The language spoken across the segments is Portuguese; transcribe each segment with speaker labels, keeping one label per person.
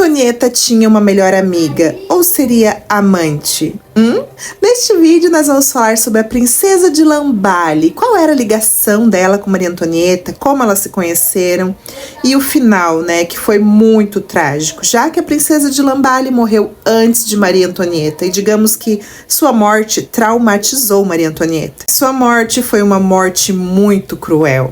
Speaker 1: Antonieta tinha uma melhor amiga, ou seria amante? Neste vídeo nós vamos falar sobre a princesa de Lamballe, qual era a ligação dela com Maria Antonieta, como elas se conheceram e o final, que foi muito trágico, já que a princesa de Lamballe morreu antes de Maria Antonieta e digamos que sua morte traumatizou Maria Antonieta. Sua morte foi uma morte muito cruel.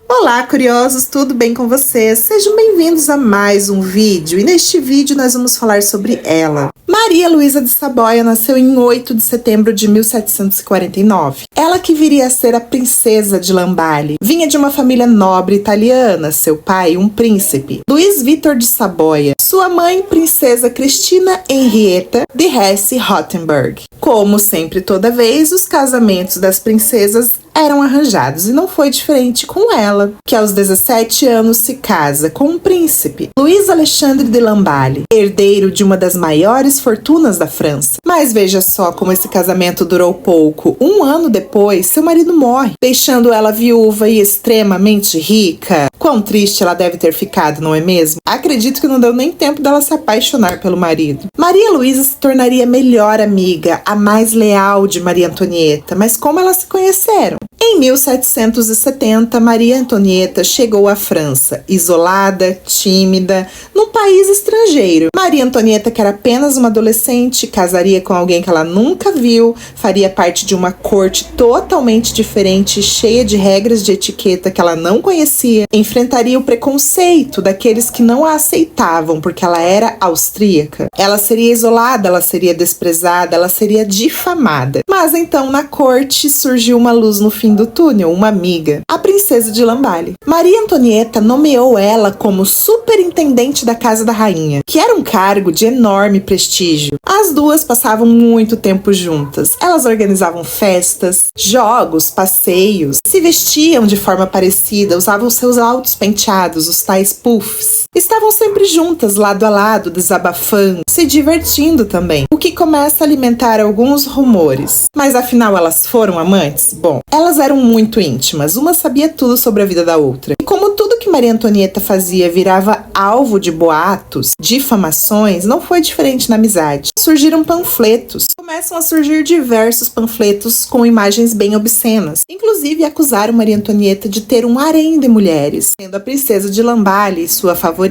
Speaker 1: Olá, curiosos, tudo bem com vocês? Sejam bem-vindos a mais um vídeo e neste vídeo nós vamos falar sobre ela. Maria Luísa de Saboia nasceu em 8 de setembro de 1749. Ela que viria a ser a princesa de Lamballe. Vinha de uma família nobre italiana, seu pai um príncipe, Luís Vitor de Saboia. Sua mãe, princesa Cristina Henrietta de Hesse-Rotenburg. Como sempre, toda vez, os casamentos das princesas eram arranjados e não foi diferente com ela, que aos 17 anos se casa com um príncipe, Luís Alexandre de Lamballe, herdeiro de uma das maiores fortunas da França. Mas veja só como esse casamento durou pouco. Um ano depois, seu marido morre, deixando ela viúva e extremamente rica. Quão triste ela deve ter ficado, não é mesmo? Acredito que não deu nem tempo dela se apaixonar pelo marido. Maria Luísa se tornaria melhor amiga, a mais leal de Maria Antonieta, mas como elas se conheceram? Em 1770, Maria Antonieta chegou à França, isolada, tímida, num país estrangeiro. Maria Antonieta, que era apenas uma adolescente, casaria com alguém que ela nunca viu, faria parte de uma corte totalmente diferente, cheia de regras de etiqueta que ela não conhecia, enfrentaria o preconceito daqueles que não a aceitavam porque ela era austríaca. Ela seria isolada, ela seria desprezada, ela seria difamada. Mas então na corte surgiu uma luz no fim do túnel, uma amiga, a princesa de Lamballe. Maria Antonieta nomeou ela como superintendente da Casa da Rainha, que era um cargo de enorme prestígio. As duas passavam muito tempo juntas. Elas organizavam festas, jogos, passeios, se vestiam de forma parecida, usavam seus altos penteados, os tais puffs. Estavam sempre juntas, lado a lado, desabafando, se divertindo também, o que começa a alimentar alguns rumores. Mas afinal elas foram amantes? Bom, elas eram muito íntimas, uma sabia tudo sobre a vida da outra. E como tudo que Maria Antonieta fazia virava alvo de boatos, difamações, não foi diferente na amizade. Surgiram panfletos. Começam a surgir diversos panfletos com imagens bem obscenas. Inclusive acusaram Maria Antonieta de ter um harém de mulheres, sendo a princesa de Lamballe sua favorita.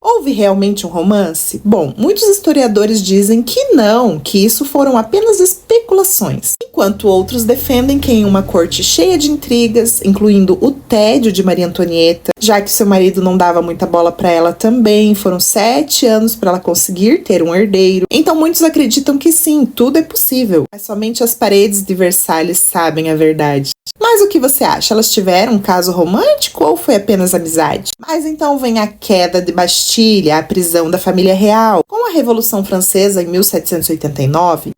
Speaker 1: Houve realmente um romance? Bom, muitos historiadores dizem que não, que isso foram apenas especulações, enquanto outros defendem que em uma corte cheia de intrigas, incluindo o tédio de Maria Antonieta, já que seu marido não dava muita bola para ela também, foram 7 anos para ela conseguir ter um herdeiro. Então muitos acreditam que sim, tudo é possível, mas somente as paredes de Versalhes sabem a verdade. Mas o que você acha? Elas tiveram um caso romântico ou foi apenas amizade? Mas então vem a queda de Bastilha, a prisão da família real. Com a Revolução Francesa em 1789,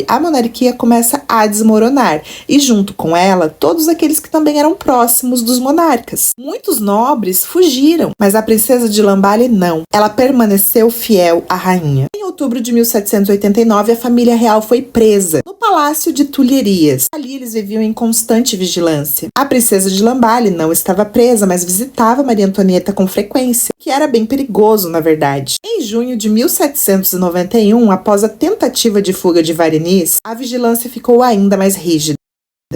Speaker 1: a monarquia começa a desmoronar e junto com ela, todos aqueles que também eram próximos dos monarcas. Muitos nobres fugiram, mas a princesa de Lamballe não. Ela permaneceu fiel à rainha. Em outubro de 1789, a família real foi presa no Palácio de Tulherias. Ali eles viviam em constante vigilância. A princesa de Lamballe não estava presa, mas visitava Maria Antonieta com frequência, que era bem perigoso, na verdade. Em junho de 1791, após a tentativa de fuga de Variniz, a vigilância ficou ainda mais rígida.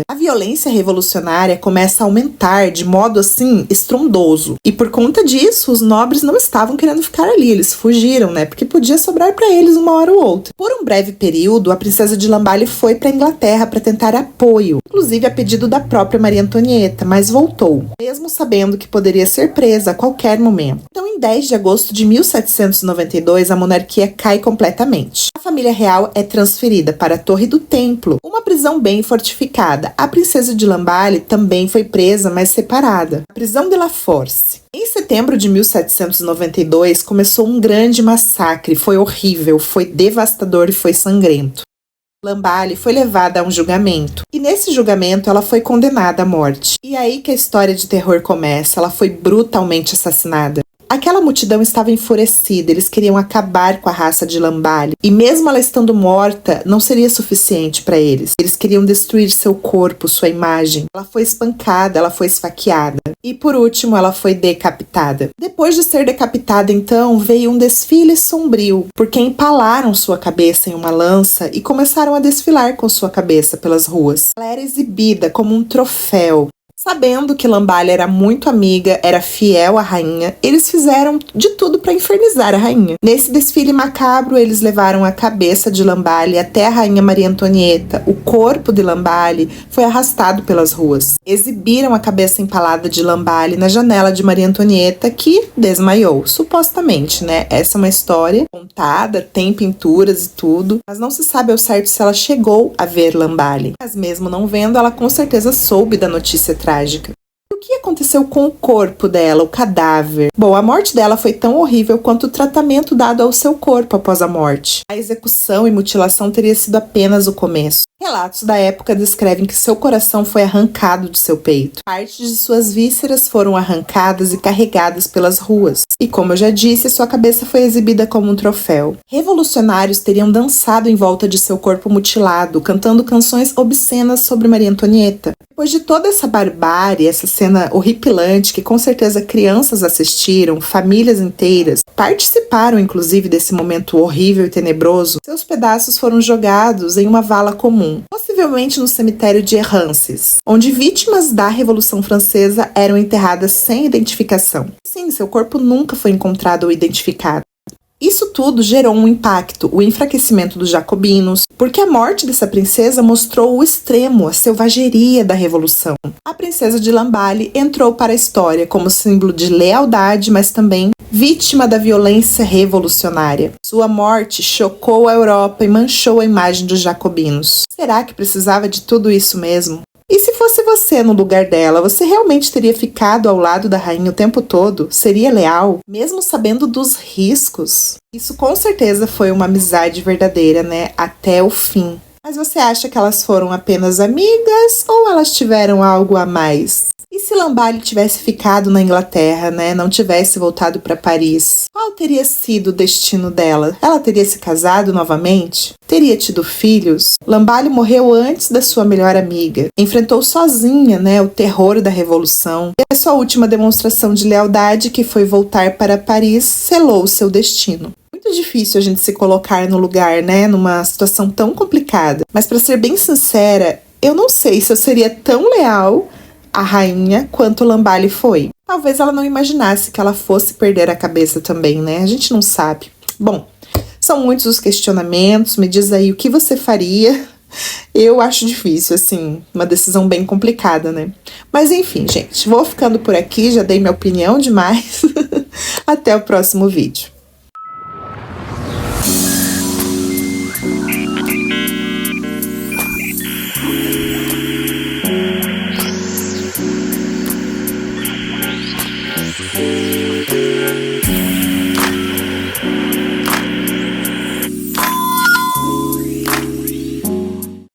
Speaker 1: A violência revolucionária começa a aumentar de modo assim estrondoso. E por conta disso, os nobres não estavam querendo ficar ali, eles fugiram, porque podia sobrar para eles uma hora ou outra. Por um breve período, a princesa de Lamballe foi para a Inglaterra para tentar apoio, inclusive a pedido da própria Maria Antonieta, mas voltou, mesmo sabendo que poderia ser presa a qualquer momento. Então, em 10 de agosto de 1792, a monarquia cai completamente. A família real é transferida para a Torre do Templo, uma prisão bem fortificada. A princesa de Lamballe também foi presa, mas separada. A prisão de La Force. Em setembro de 1792, começou um grande massacre. Foi horrível, foi devastador e foi sangrento. Lamballe foi levada a um julgamento. E nesse julgamento ela foi condenada à morte. E aí que a história de terror começa. Ela foi brutalmente assassinada. Aquela multidão estava enfurecida, eles queriam acabar com a raça de Lamballe. E mesmo ela estando morta, não seria suficiente para eles. Eles queriam destruir seu corpo, sua imagem. Ela foi espancada, ela foi esfaqueada. E por último, ela foi decapitada. Depois de ser decapitada, então, veio um desfile sombrio, porque empalaram sua cabeça em uma lança e começaram a desfilar com sua cabeça pelas ruas. Ela era exibida como um troféu. Sabendo que Lamballe era muito amiga, era fiel à rainha, eles fizeram de tudo para infernizar a rainha. Nesse desfile macabro, eles levaram a cabeça de Lamballe até a rainha Maria Antonieta. O corpo de Lamballe foi arrastado pelas ruas. Exibiram a cabeça empalada de Lamballe na janela de Maria Antonieta, que desmaiou, supostamente, né? Essa é uma história contada, tem pinturas e tudo, mas não se sabe ao certo se ela chegou a ver Lamballe. Mas mesmo não vendo, ela com certeza soube da notícia trágica. O que aconteceu com o corpo dela, o cadáver? Bom, a morte dela foi tão horrível quanto o tratamento dado ao seu corpo após a morte. A execução e mutilação teria sido apenas o começo. Relatos da época descrevem que seu coração foi arrancado de seu peito. Partes de suas vísceras foram arrancadas e carregadas pelas ruas. E como eu já disse, sua cabeça foi exibida como um troféu. Revolucionários teriam dançado em volta de seu corpo mutilado, cantando canções obscenas sobre Maria Antonieta. Depois de toda essa barbárie, essa cena horripilante que com certeza crianças assistiram, famílias inteiras, participaram inclusive desse momento horrível e tenebroso, seus pedaços foram jogados em uma vala comum, possivelmente no cemitério de Errances, onde vítimas da Revolução Francesa eram enterradas sem identificação. Sim, seu corpo nunca foi encontrado ou identificado. Isso tudo gerou um impacto, o enfraquecimento dos jacobinos, porque a morte dessa princesa mostrou o extremo, a selvageria da revolução. A princesa de Lamballe entrou para a história como símbolo de lealdade, mas também vítima da violência revolucionária. Sua morte chocou a Europa e manchou a imagem dos jacobinos. Será que precisava de tudo isso mesmo? E se fosse você no lugar dela, você realmente teria ficado ao lado da rainha o tempo todo? Seria leal? Mesmo sabendo dos riscos? Isso com certeza foi uma amizade verdadeira, né? Até o fim. Mas você acha que elas foram apenas amigas ou elas tiveram algo a mais? E se Lamballe tivesse ficado na Inglaterra, né? Não tivesse voltado para Paris? Qual teria sido o destino dela? Ela teria se casado novamente? Teria tido filhos? Lamballe morreu antes da sua melhor amiga. Enfrentou sozinha, né, o terror da Revolução. E a sua última demonstração de lealdade, que foi voltar para Paris, selou o seu destino. Muito difícil a gente se colocar no lugar, né, numa situação tão complicada. Mas para ser bem sincera, eu não sei se eu seria tão leal à rainha quanto Lamballe foi. Talvez ela não imaginasse que ela fosse perder a cabeça também, né? A gente não sabe. Bom, são muitos os questionamentos, me diz aí o que você faria. Eu acho difícil, assim, uma decisão bem complicada, né? Mas enfim, gente, vou ficando por aqui, já dei minha opinião demais. Até o próximo vídeo.